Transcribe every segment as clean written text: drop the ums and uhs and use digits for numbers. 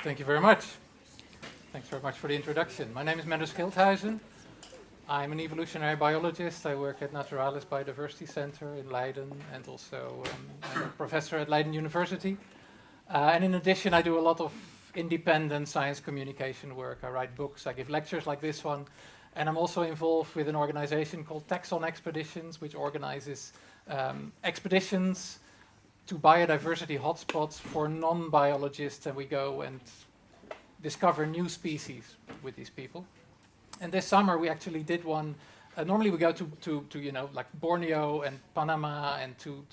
Thank you very much. Thanks very much for the introduction. My name is Menno Schilthuizen. I'm an evolutionary biologist. I work at Naturalis Biodiversity Center in Leiden and also I'm a professor at Leiden University. And in addition, I do a lot of independent science communication work. I write books, I give lectures like this one, and I'm also involved with an organization called Taxon Expeditions, which organizes expeditions to biodiversity hotspots for non-biologists, and we go and discover new species with these people. And this summer we actually did one. Normally we go to like Borneo and Panama and to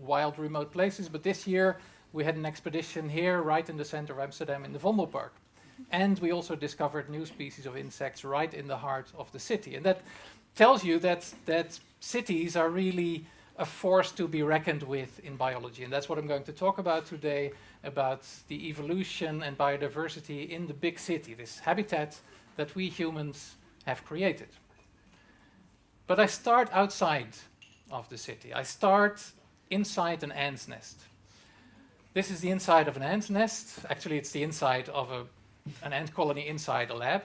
wild remote places, but this year we had an expedition here right in the center of Amsterdam in the Vondelpark. And we also discovered new species of insects right in the heart of the city. And that tells you that cities are really a force to be reckoned with in biology. And that's what I'm going to talk about today, about the evolution and biodiversity in the big city, this habitat that we humans have created. But I start outside of the city. I start inside an ant's nest. This is the inside of an ant's nest. Actually, it's the inside of an ant colony inside a lab.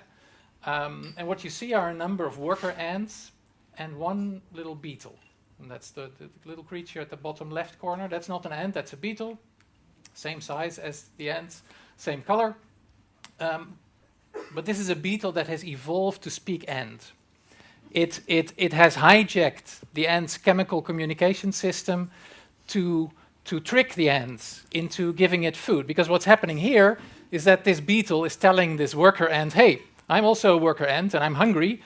And what you see are a number of worker ants and one little beetle. And that's the little creature at the bottom left corner. That's not an ant, that's a beetle. Same size as the ants, same color. But this is a beetle that has evolved to speak ant. It has hijacked the ant's chemical communication system to trick the ants into giving it food. Because what's happening here is that this beetle is telling this worker ant, hey, I'm also a worker ant and I'm hungry.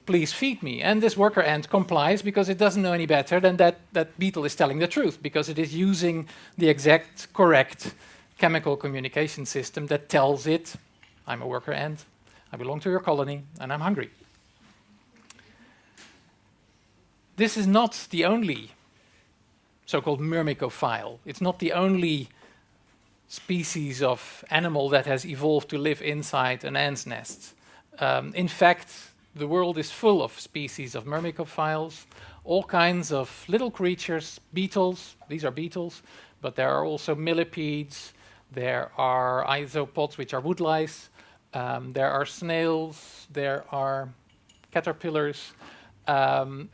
Please feed me. And this worker ant complies because it doesn't know any better than that beetle is telling the truth, because it is using the exact correct chemical communication system that tells it, I'm a worker ant, I belong to your colony, and I'm hungry. This is not the only so-called myrmecophile. It's not the only species of animal that has evolved to live inside an ant's nest. In fact, the world is full of species of myrmecophiles, all kinds of little creatures, beetles, these are beetles, but there are also millipedes, there are isopods, which are wood lice, there are snails, there are caterpillars,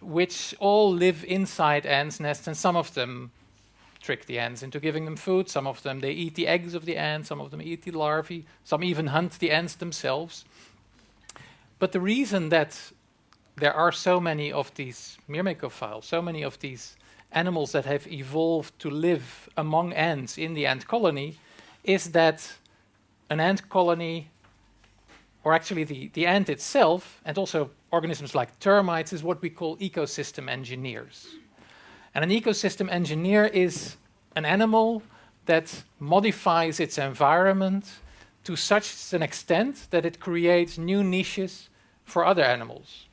which all live inside ants' nests, and some of them trick the ants into giving them food, some of them they eat the eggs of the ants, some of them eat the larvae, some even hunt the ants themselves. But the reason that there are so many of these myrmecophiles, so many of these animals that have evolved to live among ants in the ant colony, is that an ant colony, or actually the ant itself, and also organisms like termites, is what we call ecosystem engineers. And an ecosystem engineer is an animal that modifies its environment to such an extent that it creates new niches for other animals.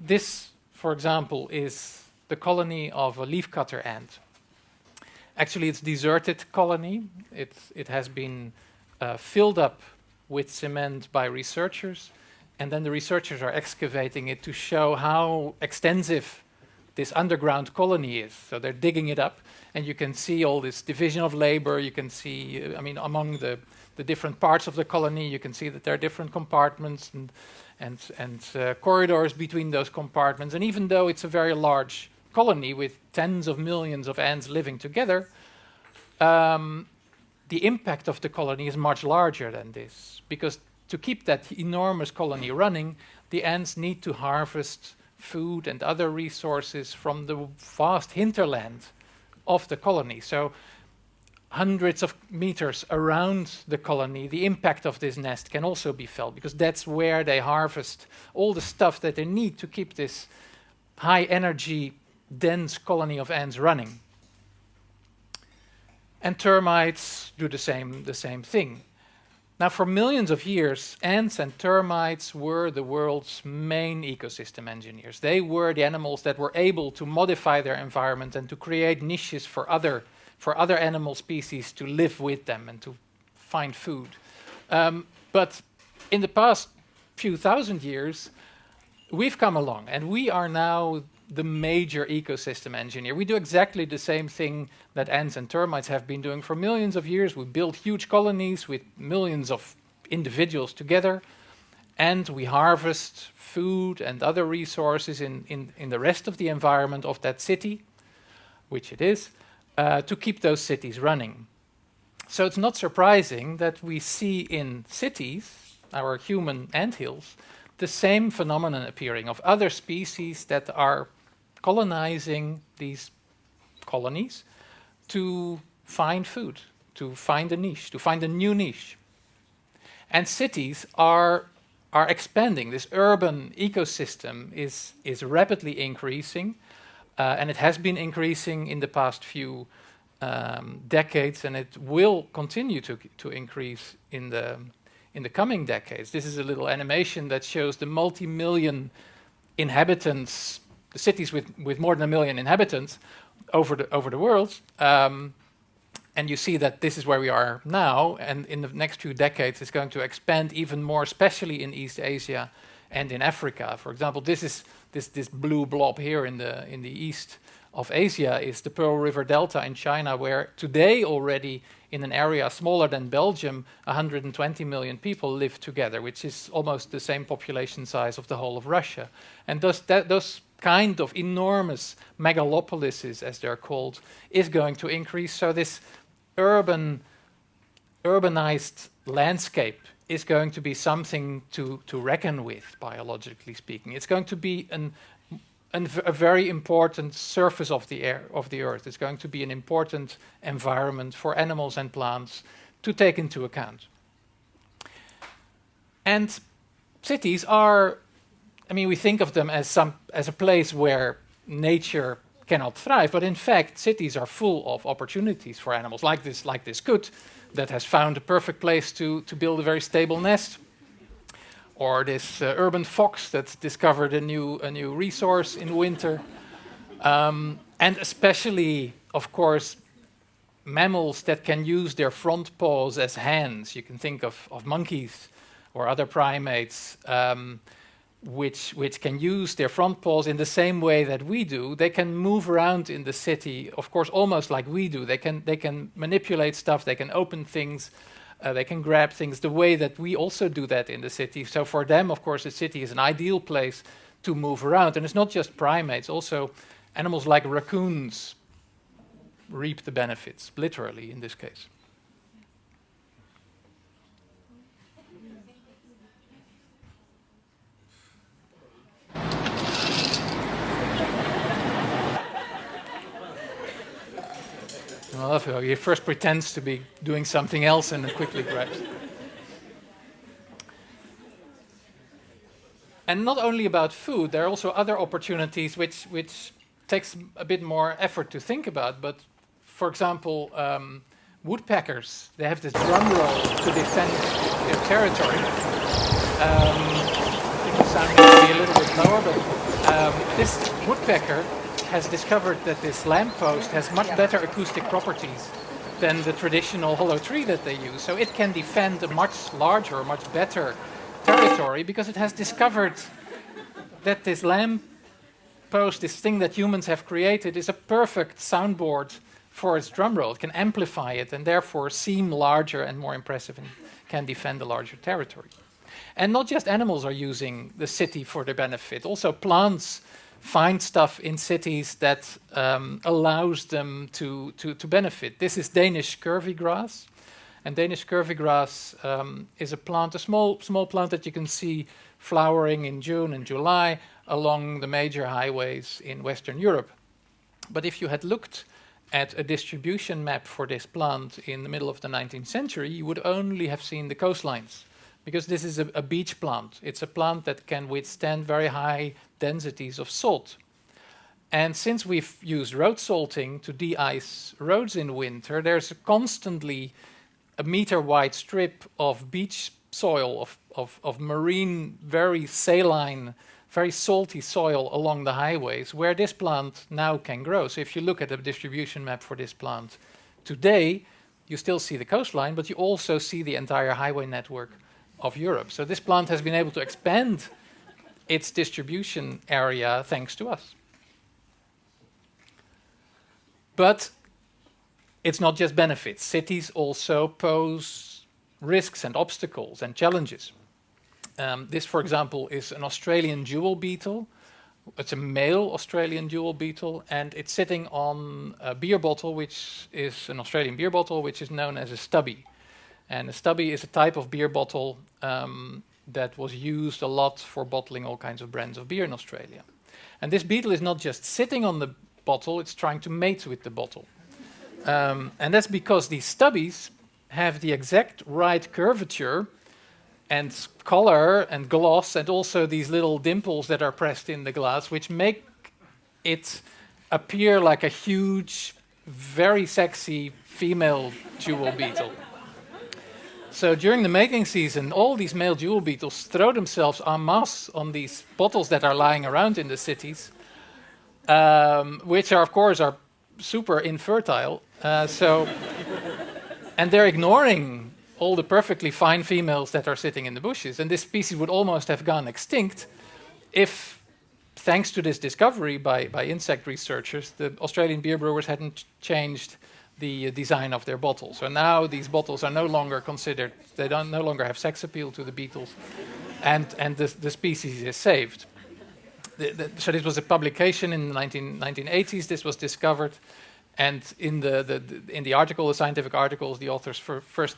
This, for example, is the colony of a leafcutter ant. Actually, it's a deserted colony. It has been filled up with cement by researchers, and then the researchers are excavating it to show how extensive this underground colony is. So they're digging it up, and you can see all this division of labor. You can see, among the different parts of the colony, you can see that there are different compartments and corridors between those compartments. And even though it's a very large colony with tens of millions of ants living together, the impact of the colony is much larger than this, because to keep that enormous colony running, the ants need to harvest food and other resources from the vast hinterland of the colony. So hundreds of meters around the colony, the impact of this nest can also be felt, because that's where they harvest all the stuff that they need to keep this high energy, dense colony of ants running. And termites do the same thing. Now, for millions of years, ants and termites were the world's main ecosystem engineers. They were the animals that were able to modify their environment and to create niches for other animal species to live with them and to find food. But in the past few thousand years, we've come along, and we are now the major ecosystem engineer. We do exactly the same thing that ants and termites have been doing for millions of years. We build huge colonies with millions of individuals together, and we harvest food and other resources in the rest of the environment of that city, which it is, to keep those cities running. So it's not surprising that we see in cities, our human anthills, the same phenomenon appearing of other species that are colonizing these colonies to find food, to find a niche, to find a new niche. And cities are expanding. This urban ecosystem is rapidly increasing, and it has been increasing in the past few decades, and it will continue to increase in the coming decades. This is a little animation that shows the multi-million inhabitants, the cities with more than 1 million inhabitants over the world. And you see that this is where we are now, and in the next few decades it's going to expand even more, especially in East Asia and in Africa. For example, this blue blob here in the east of Asia is the Pearl River Delta in China, where today already in an area smaller than Belgium, 120 million people live together, which is almost the same population size of the whole of Russia. And those kind of enormous megalopolises, as they're called, is going to increase. So this urbanized landscape is going to be something to reckon with, biologically speaking. It's going to be a very important surface of the earth. It's going to be an important environment for animals and plants to take into account. And cities are, we think of them as a place where nature cannot thrive, but in fact cities are full of opportunities for animals, like this coot that has found a perfect place to build a very stable nest, or this urban fox that's discovered a new resource in winter, and especially, of course, mammals that can use their front paws as hands. You can think of monkeys or other primates, which can use their front paws in the same way that we do. They can move around in the city, of course, almost like we do. They can manipulate stuff, they can open things, they can grab things the way that we also do that in the city. So for them, of course, the city is an ideal place to move around. And it's not just primates, also animals like raccoons reap the benefits, literally in this case. I love how he first pretends to be doing something else and then quickly grabs. And not only about food, there are also other opportunities which takes a bit more effort to think about. But for example, woodpeckers, they have this drum roll to defend their territory. I think the sound needs to be a little bit lower, but this woodpecker has discovered that this lamppost has much better acoustic properties than the traditional hollow tree that they use. So it can defend a much larger, much better territory because it has discovered that this lamppost, this thing that humans have created, is a perfect soundboard for its drum roll. It can amplify it and therefore seem larger and more impressive and can defend a larger territory. And not just animals are using the city for their benefit, also plants find stuff in cities that allows them to benefit. This is Danish curvy grass, and Danish curvy grass is a plant, a small plant that you can see flowering in June and July along the major highways in Western Europe. But if you had looked at a distribution map for this plant in the middle of the 19th century, you would only have seen the coastlines, because this is a beach plant. It's a plant that can withstand very high densities of salt. And since we've used road salting to de-ice roads in winter, there's constantly a meter-wide strip of beach soil, of marine, very saline, very salty soil along the highways, where this plant now can grow. So if you look at the distribution map for this plant today, you still see the coastline, but you also see the entire highway network of Europe. So this plant has been able to expand its distribution area thanks to us. But it's not just benefits. Cities also pose risks and obstacles and challenges. This, for example, is an Australian jewel beetle. It's a male Australian jewel beetle, and it's sitting on a beer bottle, which is an Australian beer bottle, which is known as a stubby. And a stubby is a type of beer bottle that was used a lot for bottling all kinds of brands of beer in Australia. And this beetle is not just sitting on the bottle, it's trying to mate with the bottle. And that's because these stubbies have the exact right curvature and color and gloss, and also these little dimples that are pressed in the glass, which make it appear like a huge, very sexy female jewel beetle. So during the mating season, all these male jewel beetles throw themselves en masse on these bottles that are lying around in the cities, which are, of course, are super infertile. And they're ignoring all the perfectly fine females that are sitting in the bushes. And this species would almost have gone extinct if, thanks to this discovery by insect researchers, the Australian beer brewers hadn't changed the design of their bottles. So now these bottles are no longer considered, they no longer have sex appeal to the beetles, and the species is saved. So this was a publication in the 1980s, this was discovered, and in the article, the scientific articles, the authors first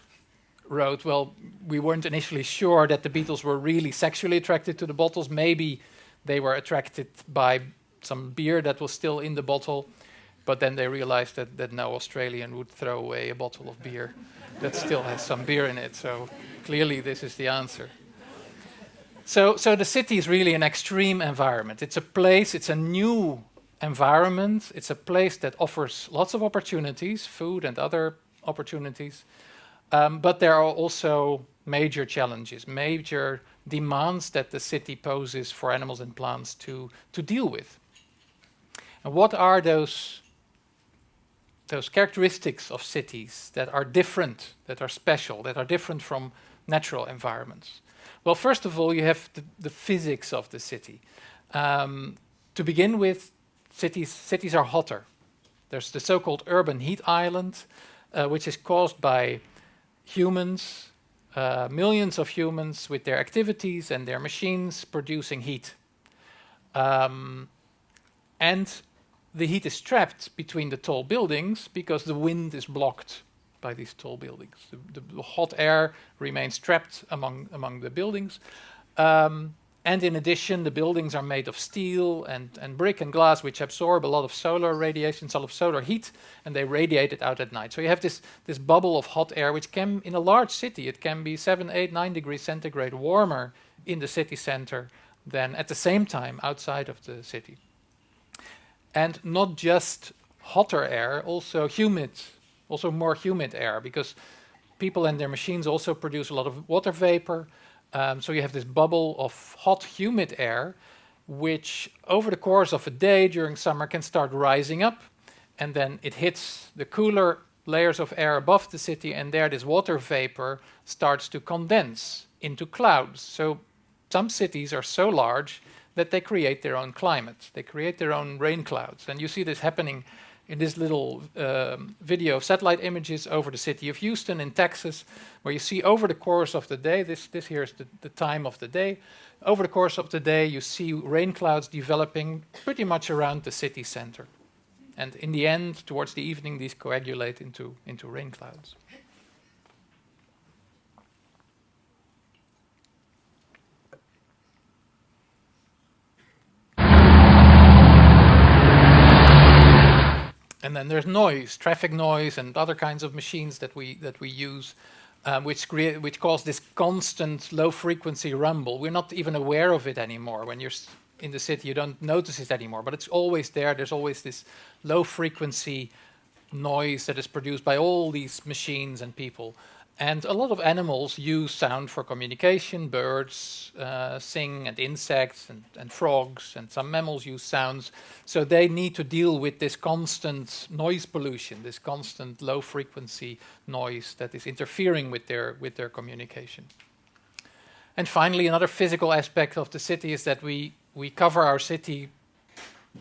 wrote, well, we weren't initially sure that the beetles were really sexually attracted to the bottles. Maybe they were attracted by some beer that was still in the bottle, but then they realized that no Australian would throw away a bottle of beer that still has some beer in it. So clearly this is the answer. So the city is really an extreme environment. It's a place, it's a new environment. It's a place that offers lots of opportunities, food and other opportunities. But there are also major challenges, major demands that the city poses for animals and plants to deal with. And what are those characteristics of cities that are different, that are special, that are different from natural environments? Well, first of all, you have the physics of the city. To begin with, cities are hotter. There's the so-called urban heat island, which is caused by humans, millions of humans with their activities and their machines producing heat. And the heat is trapped between the tall buildings because the wind is blocked by these tall buildings. The hot air remains trapped among the buildings. And in addition, the buildings are made of steel and brick and glass, which absorb a lot of solar radiation, a lot of solar heat, and they radiate it out at night. So you have this bubble of hot air, which can, in a large city, it can be 7, 8, 9 degrees centigrade warmer in the city center than at the same time outside of the city. And not just hotter air, also more humid air, because people and their machines also produce a lot of water vapor. So you have this bubble of hot, humid air, which over the course of a day during summer can start rising up, and then it hits the cooler layers of air above the city, and there this water vapor starts to condense into clouds. So some cities are so large that they create their own climate. They create their own rain clouds. And you see this happening in this little video of satellite images over the city of Houston in Texas, where you see over the course of the day, this here is the time of the day, over the course of the day you see rain clouds developing pretty much around the city center. And in the end, towards the evening, these coagulate into rain clouds. And then there's noise, traffic noise, and other kinds of machines that we use, which cause this constant low-frequency rumble. We're not even aware of it anymore. When you're in the city, you don't notice it anymore, but it's always there. There's always this low-frequency noise that is produced by all these machines and people. And a lot of animals use sound for communication. Birds sing, and insects and frogs, and some mammals use sounds. So they need to deal with this constant noise pollution, this constant low-frequency noise that is interfering with their communication. And finally, another physical aspect of the city is that we cover our city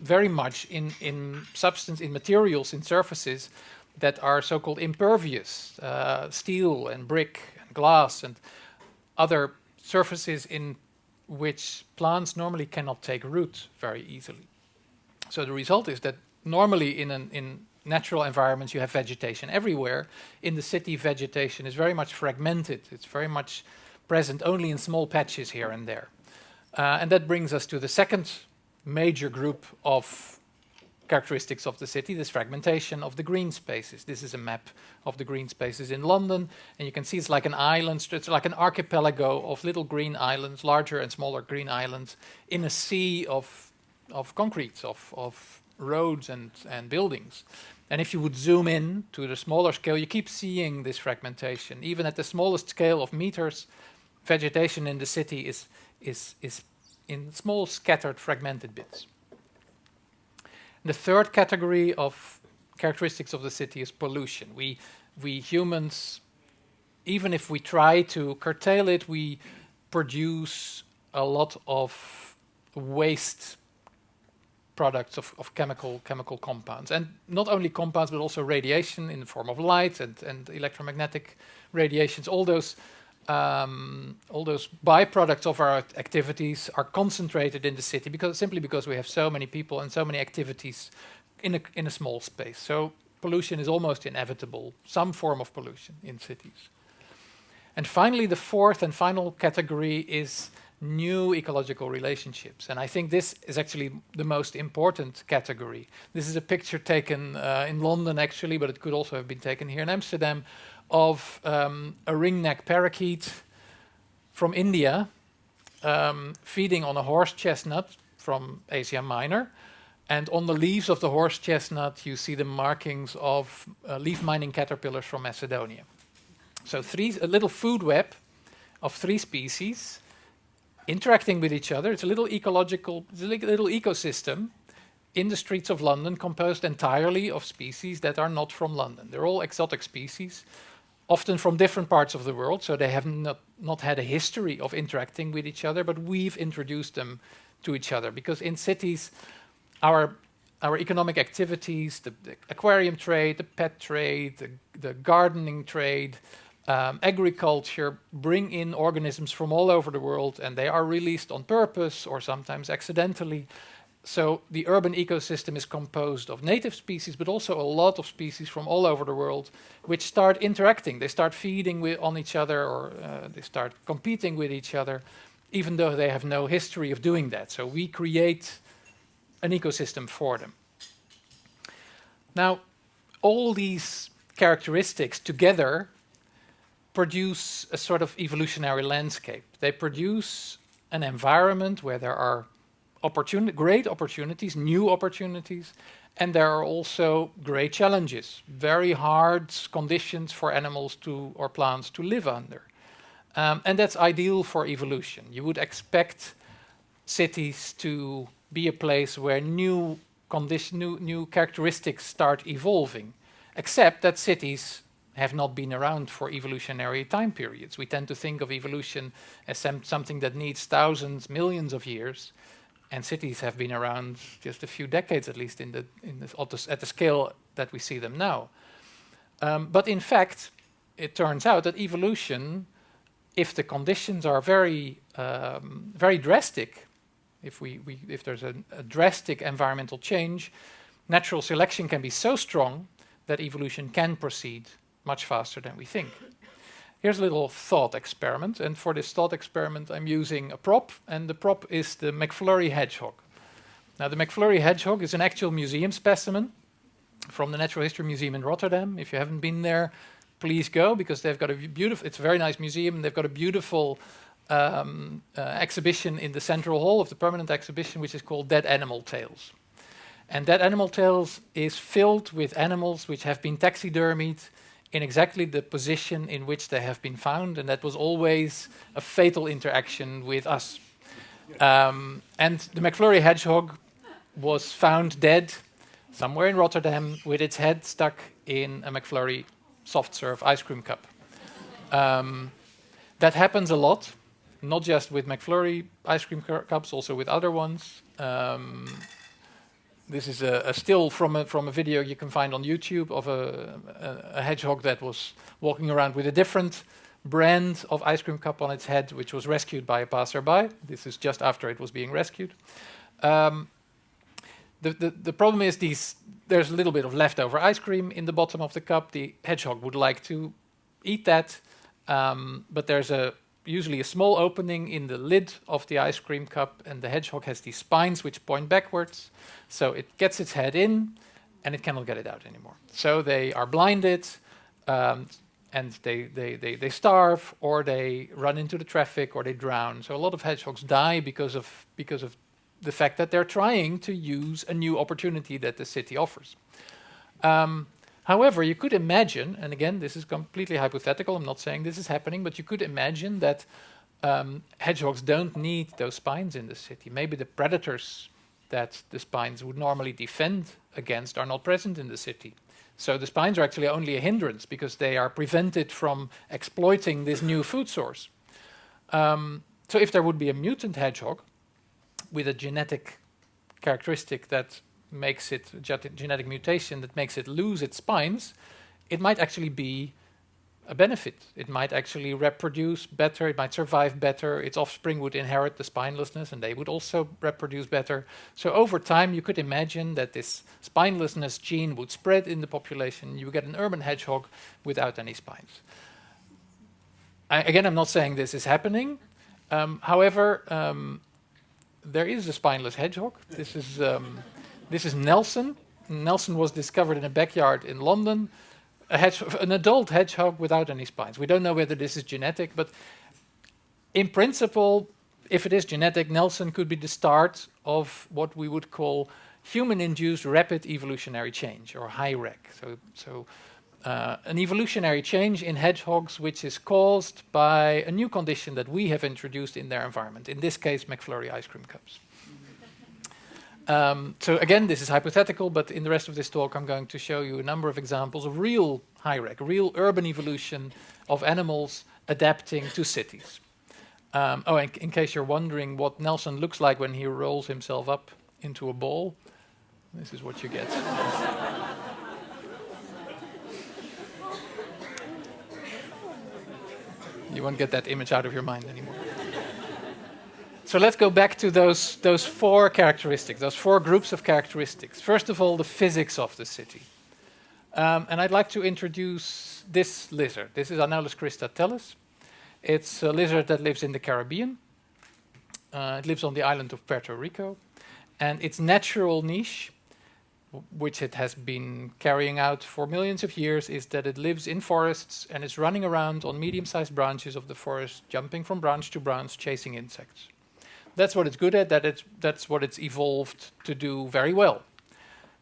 very much in substance, in materials, in surfaces that are so-called impervious, steel and brick and glass and other surfaces in which plants normally cannot take root very easily. So the result is that normally in natural environments you have vegetation everywhere. In the city, vegetation is very much fragmented. It's very much present only in small patches here and there. And that brings us to the second major group of characteristics of the city, this fragmentation of the green spaces. This is a map of the green spaces in London, and you can see it's like an island, it's like an archipelago of little green islands, larger and smaller green islands, in a sea of concrete, of roads and buildings. And if you would zoom in to the smaller scale, you keep seeing this fragmentation. Even at the smallest scale of meters, vegetation in the city is in small, scattered, fragmented bits. The third category of characteristics of the city is pollution. We humans, even if we try to curtail it, we produce a lot of waste products of chemical compounds. And not only compounds, but also radiation in the form of light and electromagnetic radiations. All those byproducts of our activities are concentrated in the city simply because we have so many people and so many activities in a small space. So pollution is almost inevitable, some form of pollution in cities. And finally, the fourth and final category is new ecological relationships. And I think this is actually the most important category. This is a picture taken in London, actually, but it could also have been taken here in Amsterdam, of a ringneck parakeet from India feeding on a horse chestnut from Asia Minor. And on the leaves of the horse chestnut, you see the markings of leaf mining caterpillars from Macedonia. So a little food web of 3 species interacting with each other. It's a little little ecosystem in the streets of London, composed entirely of species that are not from London. They're all exotic species, often from different parts of the world, so they have not had a history of interacting with each other, but we've introduced them to each other. Because in cities, our economic activities, the aquarium trade, the pet trade, the gardening trade, agriculture, bring in organisms from all over the world, and they are released on purpose or sometimes accidentally. So the urban ecosystem is composed of native species, but also a lot of species from all over the world, which start interacting. They start feeding on each other, or they start competing with each other, even though they have no history of doing that. So we create an ecosystem for them. Now, all these characteristics together produce a sort of evolutionary landscape. They produce an environment where there are great opportunities, new opportunities, and there are also great challenges, very hard conditions for animals or plants to live under. And that's ideal for evolution. You would expect cities to be a place where new characteristics start evolving, except that cities have not been around for evolutionary time periods. We tend to think of evolution as something that needs thousands, millions of years, and cities have been around just a few decades, at least at the scale that we see them now. But in fact, it turns out that evolution, if the conditions are very drastic, if there's a drastic environmental change, natural selection can be so strong that evolution can proceed much faster than we think. Here's a little thought experiment, and for this thought experiment I'm using a prop, and the prop is the Mcflurry Hedgehog. Now the Mcflurry Hedgehog is an actual museum specimen from the Natural History Museum in Rotterdam. If you haven't been there, please go, because they've got it's a very nice museum, and they've got a beautiful exhibition in the central hall of the permanent exhibition, which is called Dead Animal Tales. And Dead Animal Tales is filled with animals which have been taxidermied in exactly the position in which they have been found, and that was always a fatal interaction with us. And the Mcflurry Hedgehog was found dead somewhere in Rotterdam with its head stuck in a Mcflurry soft serve ice cream cup. That happens a lot, not just with Mcflurry ice cream cups, also with other ones. This is a still from a video you can find on YouTube of a hedgehog that was walking around with a different brand of ice cream cup on its head, which was rescued by a passerby. This is just after it was being rescued. The problem is there's a little bit of leftover ice cream in the bottom of the cup. The hedgehog would like to eat that, but there's usually a small opening in the lid of the ice cream cup, and the hedgehog has these spines which point backwards, so it gets its head in, and it cannot get it out anymore. So they are blinded, and they starve, or they run into the traffic, or they drown. So a lot of hedgehogs die because of the fact that they're trying to use a new opportunity that the city offers. However, you could imagine, and again, this is completely hypothetical, I'm not saying this is happening, but you could imagine that hedgehogs don't need those spines in the city. Maybe the predators that the spines would normally defend against are not present in the city. So the spines are actually only a hindrance because they are prevented from exploiting this new food source. So if there would be a mutant hedgehog with a genetic characteristic that makes it genetic mutation that makes it lose its spines, it might actually be a benefit. It might actually reproduce better, it might survive better, its offspring would inherit the spinelessness and they would also reproduce better. So over time you could imagine that this spinelessness gene would spread in the population. You get an urban hedgehog without any spines. Again, I'm not saying this is happening. However, there is a spineless hedgehog. This is Nelson. Nelson was discovered in a backyard in London. An adult hedgehog without any spines. We don't know whether this is genetic, but in principle, if it is genetic, Nelson could be the start of what we would call human-induced rapid evolutionary change, or HIREC. So an evolutionary change in hedgehogs which is caused by a new condition that we have introduced in their environment, in this case, Mcflurry ice cream cups. So again, this is hypothetical, but in the rest of this talk, I'm going to show you a number of examples of real HIREC, real urban evolution of animals adapting to cities. In case you're wondering what Nelson looks like when he rolls himself up into a ball, this is what you get. You won't get that image out of your mind anymore. So let's go back to those four characteristics, those four groups of characteristics. First of all, the physics of the city. And I'd like to introduce this lizard. This is Anolis cristatellus. It's a lizard that lives in the Caribbean. It lives on the island of Puerto Rico. And its natural niche, which it has been carrying out for millions of years, is that it lives in forests and is running around on medium-sized branches of the forest, jumping from branch to branch, chasing insects. That's what it's good at, that's what it's evolved to do very well.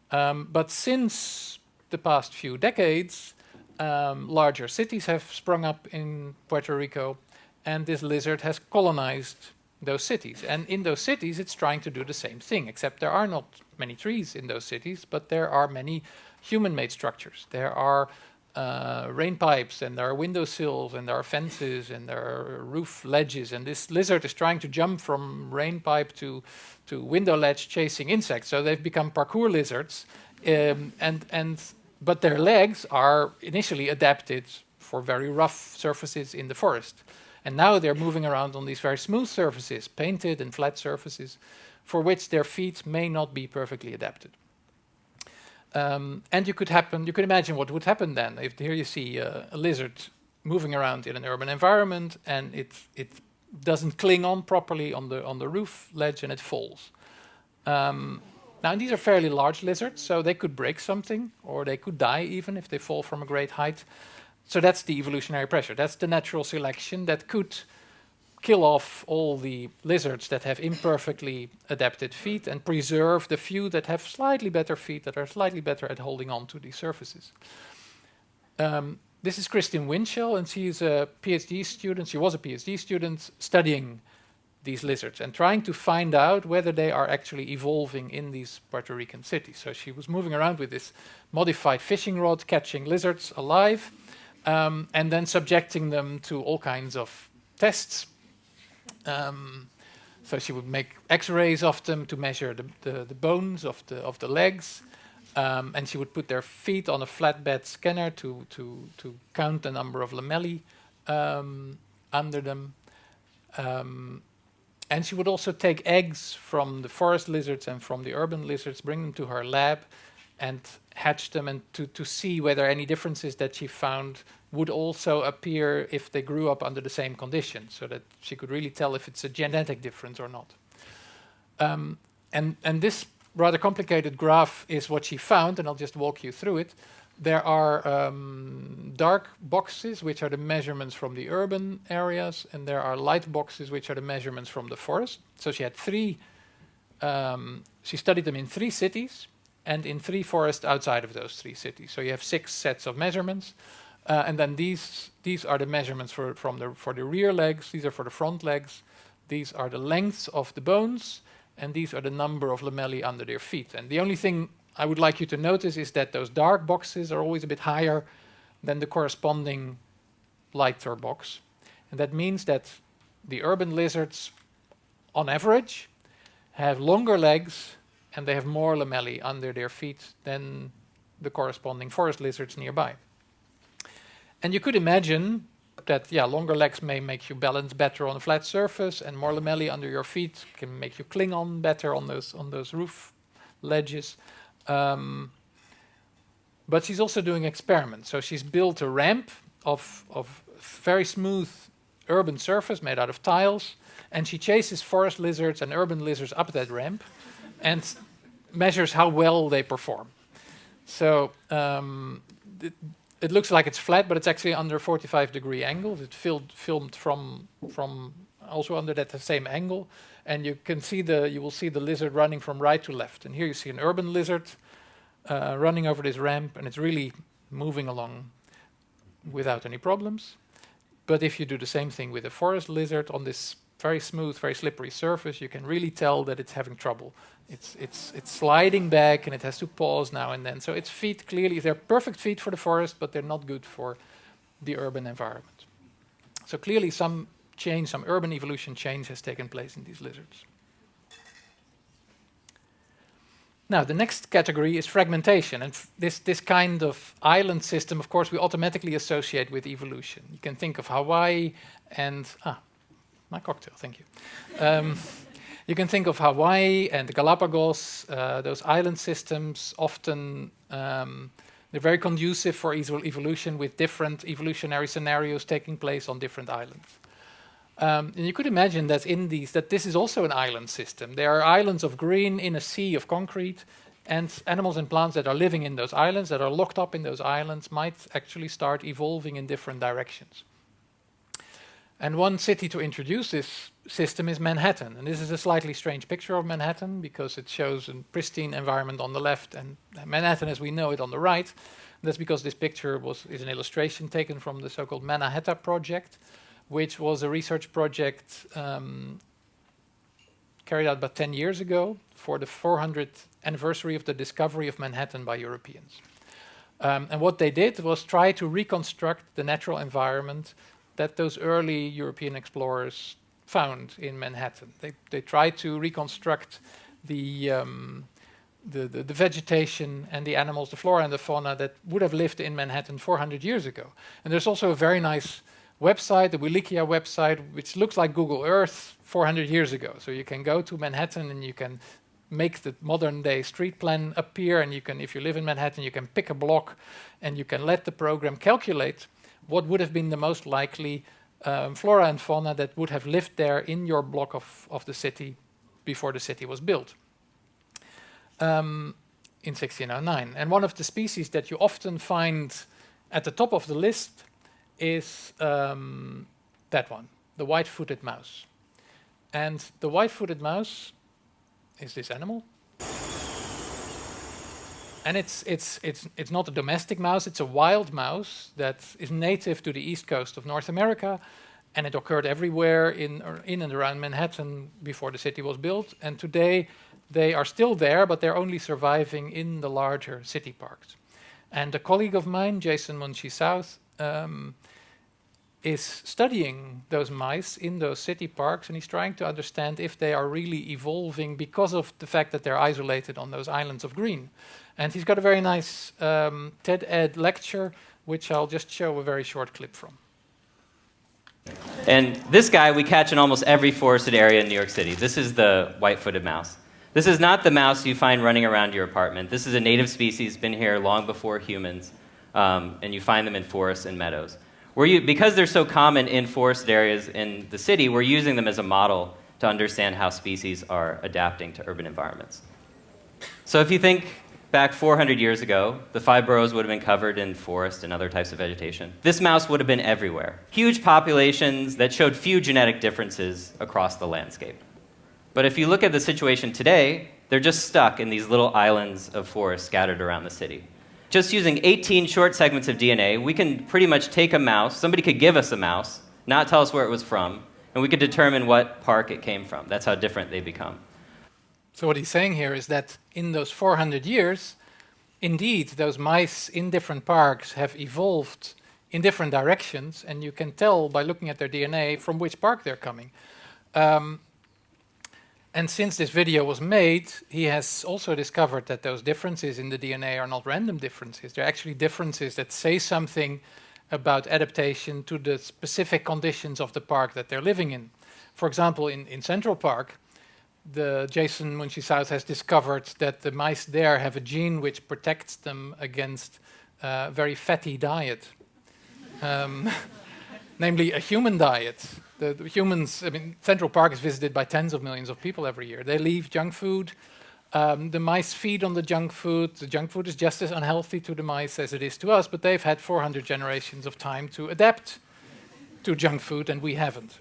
But since the past few decades, larger cities have sprung up in Puerto Rico, and this lizard has colonized those cities. And in those cities, it's trying to do the same thing, except there are not many trees in those cities, but there are many human-made structures. There are rain pipes, and there are windowsills, and there are fences, and there are roof ledges, and this lizard is trying to jump from rain pipe to window ledge chasing insects. So they've become parkour lizards, but their legs are initially adapted for very rough surfaces in the forest. And now they're moving around on these very smooth surfaces, painted and flat surfaces, for which their feet may not be perfectly adapted. And you could imagine what would happen then if here you see a lizard moving around in an urban environment, and it doesn't cling on properly on the roof ledge, and it falls. Now these are fairly large lizards, so they could break something, or they could die even if they fall from a great height. So that's the evolutionary pressure. That's the natural selection that could kill off all the lizards that have imperfectly adapted feet and preserve the few that have slightly better feet, that are slightly better at holding on to these surfaces. This is Kristin Winchell, and she is a PhD student. She was a PhD student studying these lizards and trying to find out whether they are actually evolving in these Puerto Rican cities. So she was moving around with this modified fishing rod, catching lizards alive, and then subjecting them to all kinds of tests, So she would make X-rays of them to measure the bones of the legs, and she would put their feet on a flatbed scanner to count the number of lamellae under them. And she would also take eggs from the forest lizards and from the urban lizards, bring them to her lab, and hatch them, and to see whether any differences that she found would also appear if they grew up under the same conditions, so that she could really tell if it's a genetic difference or not. And this rather complicated graph is what she found, and I'll just walk you through it. There are dark boxes, which are the measurements from the urban areas, and there are light boxes, which are the measurements from the forest. So she had she studied them in 3 cities, and in 3 forests outside of those 3 cities. So you have 6 sets of measurements, and then these are the measurements for the rear legs. These are for the front legs. These are the lengths of the bones, and these are the number of lamellae under their feet. And the only thing I would like you to notice is that those dark boxes are always a bit higher than the corresponding lighter box, and that means that the urban lizards, on average, have longer legs and they have more lamellae under their feet than the corresponding forest lizards nearby. And you could imagine that, longer legs may make you balance better on a flat surface, and more lamellae under your feet can make you cling on better on those roof ledges. But she's also doing experiments. So she's built a ramp of very smooth urban surface made out of tiles, and she chases forest lizards and urban lizards up that ramp and measures how well they perform. So it looks like it's flat, but it's actually under 45-degree angle. It's filmed from also under that same angle, and you will see the lizard running from right to left. And here you see an urban lizard running over this ramp, and it's really moving along without any problems. But if you do the same thing with a forest lizard on this very smooth, very slippery surface, you can really tell that it's having trouble. It's sliding back, and it has to pause now and then. So its feet, clearly, they're perfect feet for the forest, but they're not good for the urban environment. So clearly some urban evolution change has taken place in these lizards. Now, the next category is fragmentation. And this kind of island system, of course, we automatically associate with evolution. You can think of Hawaii and... my cocktail, thank you. You can think of Hawaii and the Galapagos, those island systems. Often they're very conducive for evolution, with different evolutionary scenarios taking place on different islands. And you could imagine that this is also an island system. There are islands of green in a sea of concrete, and animals and plants that are living in those islands, that are locked up in those islands, might actually start evolving in different directions. And one city to introduce this system is Manhattan. And this is a slightly strange picture of Manhattan, because it shows a pristine environment on the left and Manhattan as we know it on the right. And that's because this picture is an illustration taken from the so-called Manhattan project, which was a research project carried out about 10 years ago for the 400th anniversary of the discovery of Manhattan by Europeans. And what they did was try to reconstruct the natural environment that those early European explorers found in Manhattan. They tried to reconstruct the vegetation and the animals, the flora and the fauna that would have lived in Manhattan 400 years ago. And there's also a very nice website, the Wikipedia website, which looks like Google Earth 400 years ago. So you can go to Manhattan and you can make the modern day street plan appear, and you can, if you live in Manhattan, you can pick a block and you can let the program calculate what would have been the most likely flora and fauna that would have lived there in your block of the city before the city was built in 1609. And one of the species that you often find at the top of the list is that one, the white-footed mouse. And the white-footed mouse is this animal. And it's not a domestic mouse, it's a wild mouse that is native to the east coast of North America, and it occurred everywhere in and around Manhattan before the city was built. And today they are still there, but they're only surviving in the larger city parks. And a colleague of mine, Jason Munchie South, is studying those mice in those city parks, and he's trying to understand if they are really evolving because of the fact that they're isolated on those islands of green. And he's got a very nice TED Ed lecture, which I'll just show a very short clip from. And this guy we catch in almost every forested area in New York City. This is the white-footed mouse. This is not the mouse you find running around your apartment. This is a native species, been here long before humans, and you find them in forests and meadows. Because they're so common in forested areas in the city, we're using them as a model to understand how species are adapting to urban environments. So if you think back 400 years ago, the 5 boroughs would have been covered in forest and other types of vegetation. This mouse would have been everywhere. Huge populations that showed few genetic differences across the landscape. But if you look at the situation today, they're just stuck in these little islands of forest scattered around the city. Just using 18 short segments of DNA, we can pretty much take a mouse, somebody could give us a mouse, not tell us where it was from, and we could determine what park it came from. That's how different they become. So what he's saying here is that in those 400 years, indeed, those mice in different parks have evolved in different directions, and you can tell by looking at their DNA from which park they're coming. And since this video was made, he has also discovered that those differences in the DNA are not random differences. They're actually differences that say something about adaptation to the specific conditions of the park that they're living in. For example, in Central Park, Jason Munchie-South has discovered that the mice there have a gene which protects them against a very fatty diet, namely a human diet. The humans, I mean, Central Park is visited by tens of millions of people every year. They leave junk food. The mice feed on the junk food. The junk food is just as unhealthy to the mice as it is to us, but they've had 400 generations of time to adapt to junk food, and we haven't.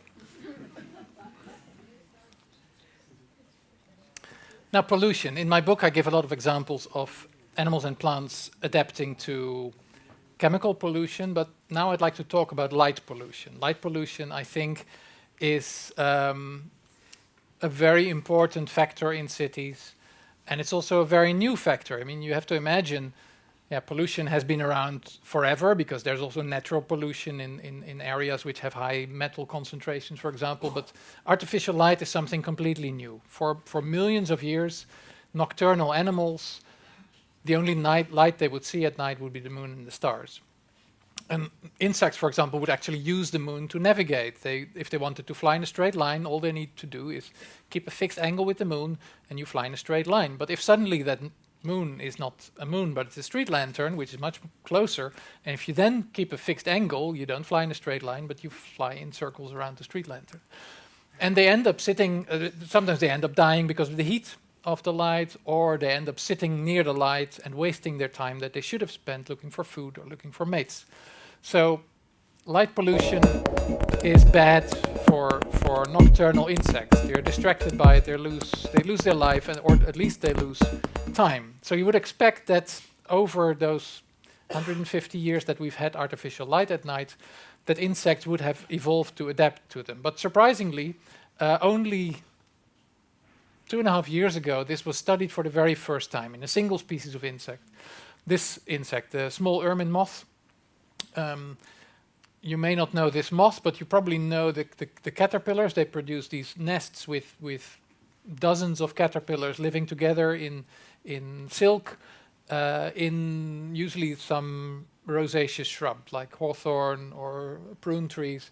Now, pollution. In my book, I give a lot of examples of animals and plants adapting to chemical pollution, but now I'd like to talk about light pollution. Light pollution, I think, is a very important factor in cities, and it's also a very new factor. I mean, you have to imagine, pollution has been around forever because there's also natural pollution in areas which have high metal concentrations, for example, but artificial light is something completely new. For millions of years, nocturnal animals, the only light they would see at night would be the moon and the stars. And insects, for example, would actually use the moon to navigate. If they wanted to fly in a straight line, all they need to do is keep a fixed angle with the moon, and you fly in a straight line. But if suddenly that moon is not a moon, but it's a street lantern, which is much closer, and if you then keep a fixed angle, you don't fly in a straight line, but you fly in circles around the street lantern. And they end up sitting, sometimes they end up dying because of the heat of the light, or they end up sitting near the light and wasting their time that they should have spent looking for food or looking for mates. So light pollution is bad for nocturnal insects. They're distracted by it, they lose their life, or at least they lose time. So you would expect that over those 150 years that we've had artificial light at night, that insects would have evolved to adapt to them. But surprisingly, only 2.5 years ago, this was studied for the very first time in a single species of insect. This insect, the small ermine moth, you may not know this moth, but you probably know the caterpillars. They produce these nests with dozens of caterpillars living together in silk, in usually some rosaceous shrub like hawthorn or prune trees.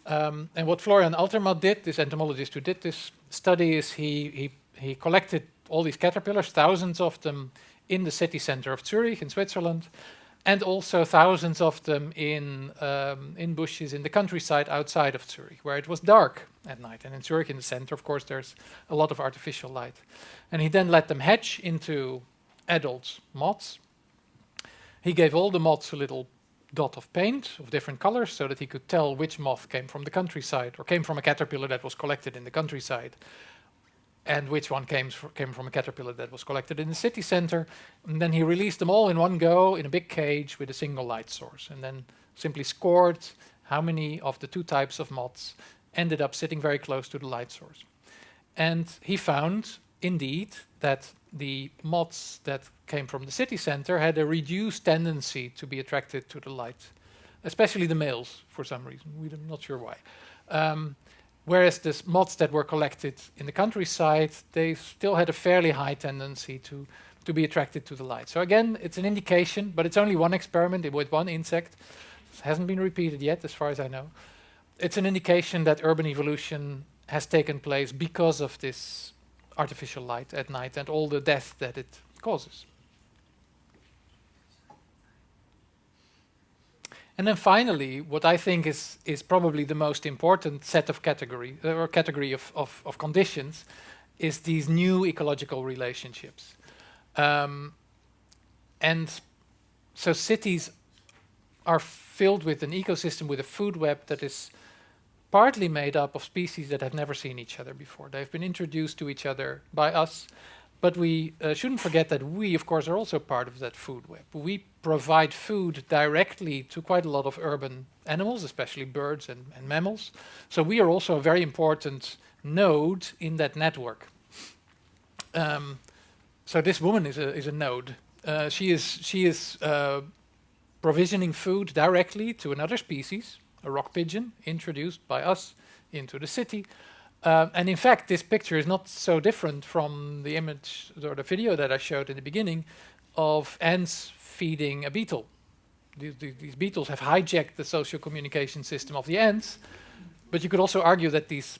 And what Florian Altermat did, this entomologist who did this study, is he collected all these caterpillars, thousands of them, in the city center of Zurich in Switzerland, and also thousands of them in bushes in the countryside outside of Zurich, where it was dark at night. And in Zurich, in the center, of course, there's a lot of artificial light. And he then let them hatch into adult moths. He gave all the moths a little dot of paint of different colors so that he could tell which moth came from the countryside or came from a caterpillar that was collected in the countryside, and which one came from a caterpillar that was collected in the city center. And then he released them all in one go in a big cage with a single light source, and then simply scored how many of the two types of moths ended up sitting very close to the light source. And he found, indeed, that the moths that came from the city center had a reduced tendency to be attracted to the light especially the males for some reason. We're not sure why. Whereas the moths that were collected in the countryside, they still had a fairly high tendency to be attracted to the light. So again, it's an indication, but it's only one experiment with one insect. It hasn't been repeated yet, as far as I know. It's an indication that urban evolution has taken place because of this artificial light at night and all the death that it causes. And then finally, what I think is probably the most important set of category of conditions is these new ecological relationships. And so cities are filled with an ecosystem with a food web that is partly made up of species that have never seen each other before. They've been introduced to each other by us, but we shouldn't forget that we, of course, are also part of that food web. We provide food directly to quite a lot of urban animals, especially birds and mammals. So we are also a very important node in that network. So this woman is a node. She is provisioning food directly to another species, a rock pigeon, introduced by us into the city. And in fact, this picture is not so different from the image or the video that I showed in the beginning of ants feeding a beetle. These beetles have hijacked the social communication system of the ants, but you could also argue that these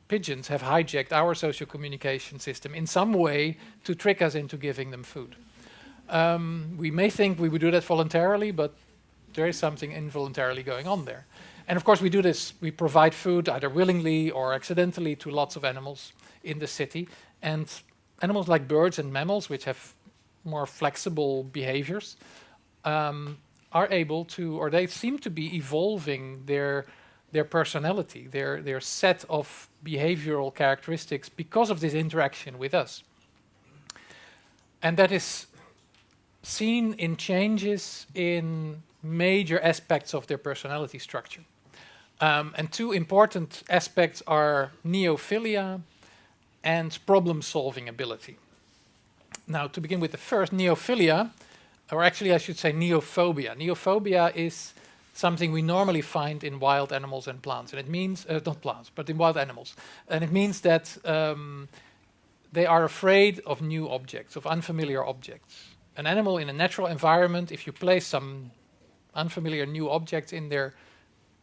pigeons have hijacked our social communication system in some way to trick us into giving them food. We may think we would do that voluntarily, but there is something involuntarily going on there. And of course we do this, we provide food either willingly or accidentally to lots of animals in the city. And animals like birds and mammals, which have more flexible behaviors, are able to, or they seem to be evolving their personality, their set of behavioral characteristics because of this interaction with us. And that is seen in changes in major aspects of their personality structure. And two important aspects are neophilia and problem-solving ability. Now, to begin with the first, neophilia, or actually I should say neophobia. Neophobia is something we normally find in wild animals and plants. And it means, not plants, but in wild animals. And it means that they are afraid of new objects, of unfamiliar objects. An animal in a natural environment, if you place some unfamiliar new objects in their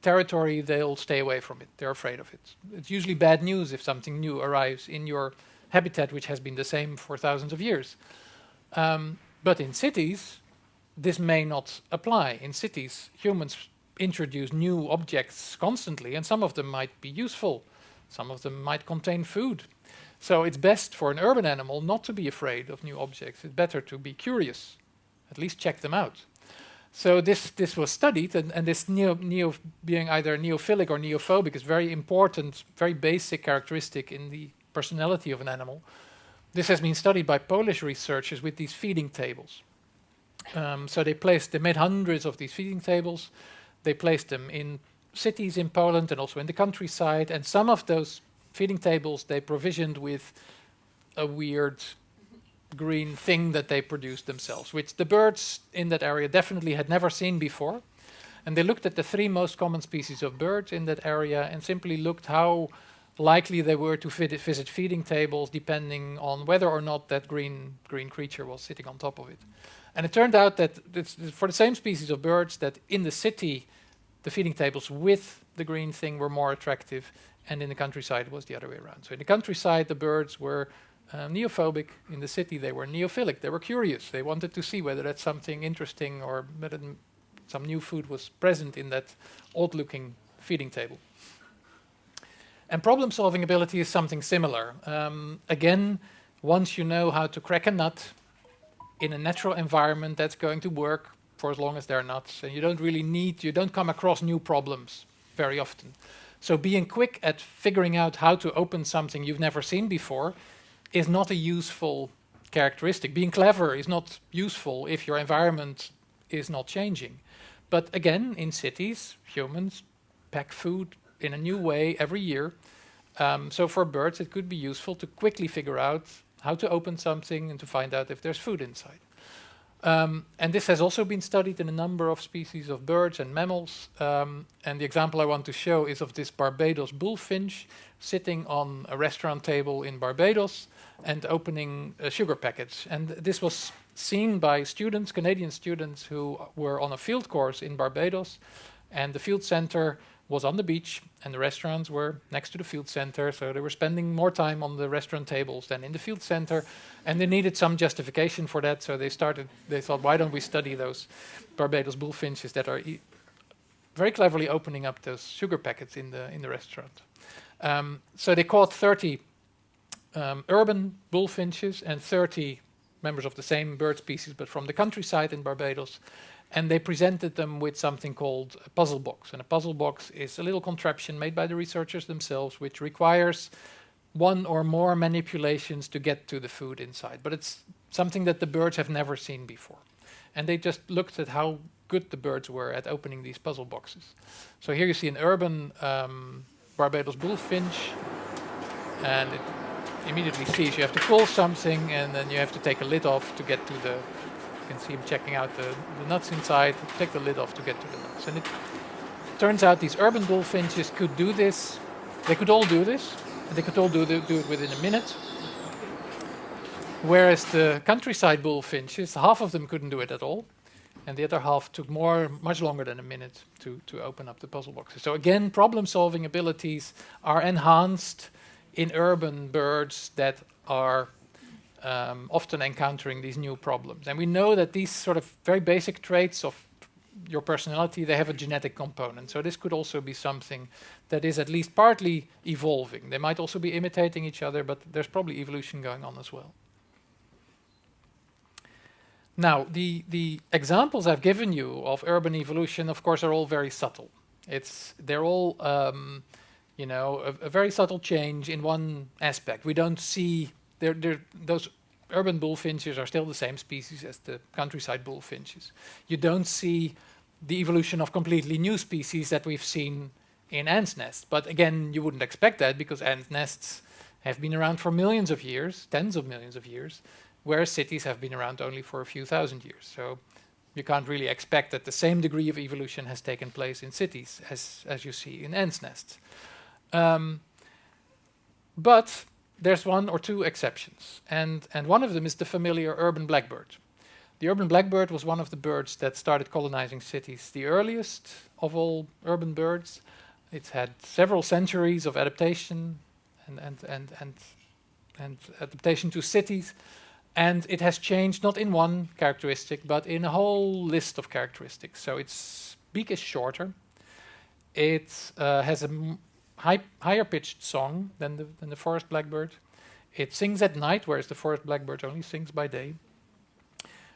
territory, they'll stay away from it. They're afraid of it. It's usually bad news if something new arrives in your habitat, which has been the same for thousands of years. But in cities, this may not apply. In cities, humans introduce new objects constantly, and some of them might be useful. Some of them might contain food. So it's best for an urban animal not to be afraid of new objects. It's better to be curious, at least check them out. So this was studied, and this being either neophilic or neophobic is very important, very basic characteristic in the personality of an animal. This has been studied by Polish researchers with these feeding tables. So they made hundreds of these feeding tables. They placed them in cities in Poland and also in the countryside. And some of those feeding tables they provisioned with a weird green thing that they produced themselves, which the birds in that area definitely had never seen before. And they looked at the 3 most common species of birds in that area and simply looked how likely they were to visit feeding tables depending on whether or not that green creature was sitting on top of it. And it turned out that it's for the same species of birds that in the city the feeding tables with the green thing were more attractive, and in the countryside it was the other way around. So in the countryside the birds were neophobic, in the city they were neophilic. They were curious. They wanted to see whether that's something interesting or whether some new food was present in that odd-looking feeding table. And problem-solving ability is something similar. Again, once you know how to crack a nut in a natural environment, that's going to work for as long as there are nuts. And you don't come across new problems very often. So being quick at figuring out how to open something you've never seen before is not a useful characteristic. Being clever is not useful if your environment is not changing. But again, in cities, humans pack food in a new way every year. So for birds, it could be useful to quickly figure out how to open something and to find out if there's food inside. And this has also been studied in a number of species of birds and mammals. And the example I want to show is of this Barbados bullfinch sitting on a restaurant table in Barbados and opening sugar packets. And this was seen by students, Canadian students, who were on a field course in Barbados. And the field center was on the beach, and the restaurants were next to the field center, so they were spending more time on the restaurant tables than in the field center, and they needed some justification for that, so they thought, why don't we study those Barbados bullfinches that are very cleverly opening up those sugar packets in the restaurant. So they caught 30 urban bullfinches and 30 members of the same bird species, but from the countryside in Barbados. And they presented them with something called a puzzle box. And a puzzle box is a little contraption made by the researchers themselves, which requires one or more manipulations to get to the food inside. But it's something that the birds have never seen before. And they just looked at how good the birds were at opening these puzzle boxes. So here you see an urban Barbados bullfinch. And it immediately sees you have to pull something, and then you have to take a lid off to get to the... You can see him checking out the nuts inside, take the lid off to get to the nuts. And it turns out these urban bullfinches could do this. They could all do this, and they could all do it within a minute. Whereas the countryside bullfinches, half of them couldn't do it at all, and the other half took much longer than a minute to open up the puzzle boxes. So again, problem-solving abilities are enhanced in urban birds that are often encountering these new problems. And we know that these sort of very basic traits of your personality, they have a genetic component. So this could also be something that is at least partly evolving. They might also be imitating each other, but there's probably evolution going on as well. Now, the examples I've given you of urban evolution, of course, are all very subtle. They're all, a very subtle change in one aspect. We don't see... those urban bullfinches are still the same species as the countryside bullfinches. You don't see the evolution of completely new species that we've seen in ants' nests. But again, you wouldn't expect that because ant nests have been around for millions of years, tens of millions of years, whereas cities have been around only for a few thousand years. So you can't really expect that the same degree of evolution has taken place in cities as you see in ants' nests. But there's one or two exceptions, and one of them is the familiar urban blackbird. The urban blackbird was one of the birds that started colonizing cities, the earliest of all urban birds. It's had several centuries of adaptation and adaptation to cities, and it has changed not in one characteristic, but in a whole list of characteristics. So its beak is shorter. It has a higher pitched song than the forest blackbird. It sings at night, whereas the forest blackbird only sings by day.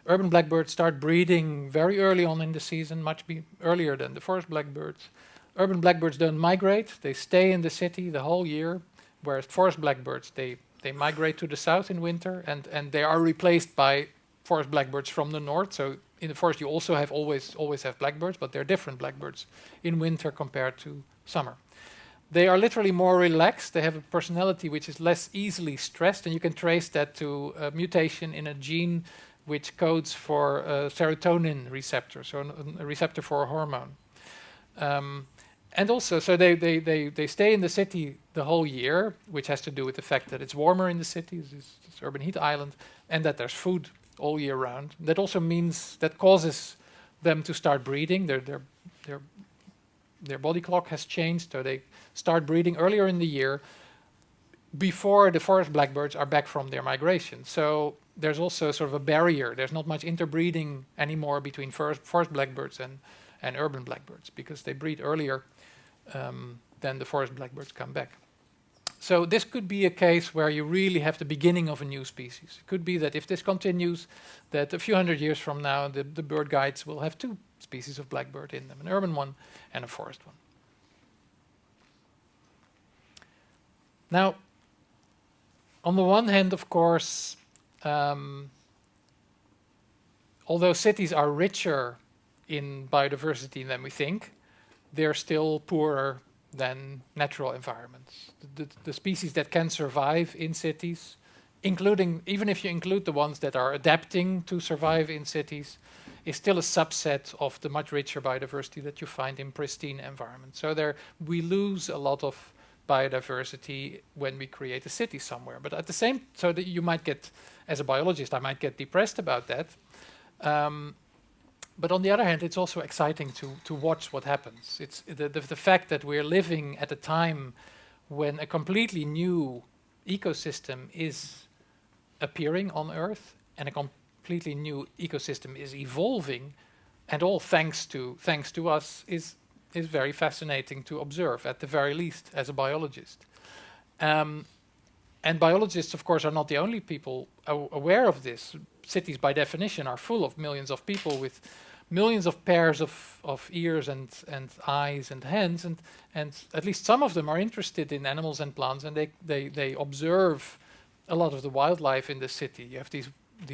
Urban blackbirds start breeding very early on in the season, much earlier than the forest blackbirds. Urban blackbirds don't migrate, they stay in the city the whole year, whereas forest blackbirds, they migrate to the south in winter, and they are replaced by forest blackbirds from the north. So in the forest you also have always have blackbirds, but they're different blackbirds in winter compared to summer. They are literally more relaxed. They have a personality which is less easily stressed, and you can trace that to a mutation in a gene which codes for a serotonin receptor, so a receptor for a hormone. And also, so they stay in the city the whole year, which has to do with the fact that it's warmer in the city, this urban heat island, and that there's food all year round. That also means that causes them to start breeding. Their body clock has changed, so they start breeding earlier in the year before the forest blackbirds are back from their migration. So there's also sort of a barrier. There's not much interbreeding anymore between forest blackbirds and urban blackbirds because they breed earlier than the forest blackbirds come back. So this could be a case where you really have the beginning of a new species. It could be that if this continues, that a few hundred years from now, the bird guides will have two species of blackbird in them, an urban one and a forest one. Now, on the one hand, of course, although cities are richer in biodiversity than we think, they're still poorer than natural environments. The species that can survive in cities including, even if you include the ones that are adapting to survive in cities, is still a subset of the much richer biodiversity that you find in pristine environments. So there we lose a lot of biodiversity when we create a city somewhere. But at the same, so that you might get, as a biologist, I might get depressed about that. But on the other hand, it's also exciting to watch what happens. It's the fact that we're living at a time when a completely new ecosystem is appearing on Earth, and a completely new ecosystem is evolving, and all thanks to us, is very fascinating to observe, at the very least, as a biologist. And biologists, of course, are not the only people aware of this. Cities, by definition, are full of millions of people with millions of pairs of ears and eyes and hands, and at least some of them are interested in animals and plants, and they observe a lot of the wildlife in the city. You have these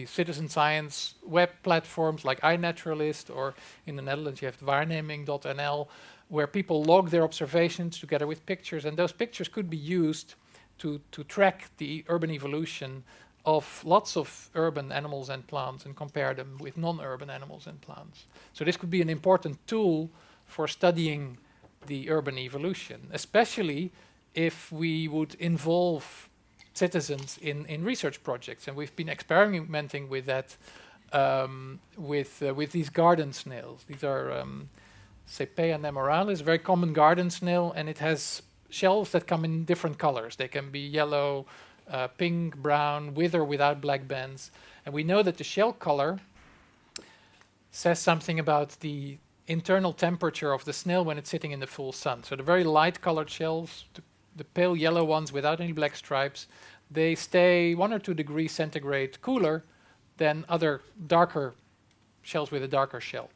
citizen science web platforms like iNaturalist, or in the Netherlands you have waarneming.nl, where people log their observations together with pictures, and those pictures could be used to track the urban evolution of lots of urban animals and plants and compare them with non-urban animals and plants. So this could be an important tool for studying the urban evolution, especially if we would involve citizens in research projects. And we've been experimenting with that with these garden snails. These are Cepea nemoralis, a very common garden snail, and it has shells that come in different colors. They can be yellow, pink, brown, with or without black bands. And we know that the shell color says something about the internal temperature of the snail when it's sitting in the full sun. So the very light colored shells, the pale yellow ones without any black stripes, they stay 1 or 2 degrees centigrade cooler than other darker shells with a darker shell.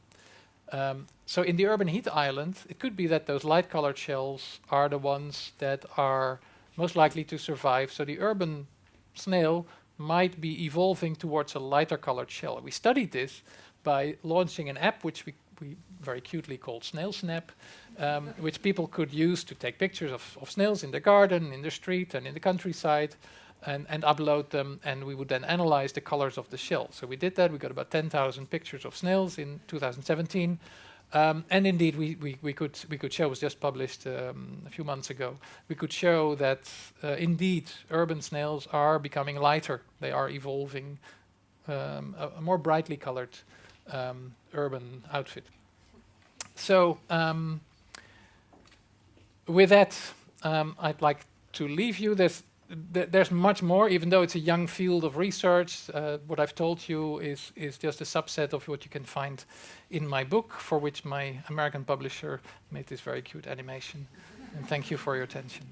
So in the urban heat island, it could be that those light colored shells are the ones that are most likely to survive. So the urban snail might be evolving towards a lighter colored shell. We studied this by launching an app which we very cutely called Snail Snap, which people could use to take pictures of snails in the garden, in the street, and in the countryside, and upload them, and we would then analyze the colors of the shell. So we did that. We got about 10,000 pictures of snails in 2017. And indeed, we could show, it was just published a few months ago, we could show that indeed urban snails are becoming lighter. They are evolving a more brightly colored urban outfit. So with that, I'd like to leave you. There's much more, even though it's a young field of research. What I've told you is just a subset of what you can find in my book, for which my American publisher made this very cute animation. And thank you for your attention.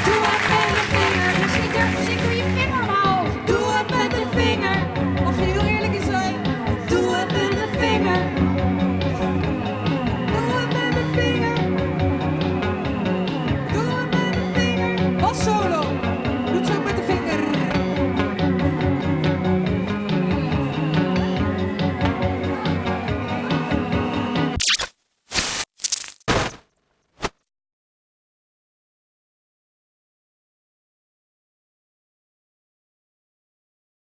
Doe wat met je vinger, dus je durft te zien hoe je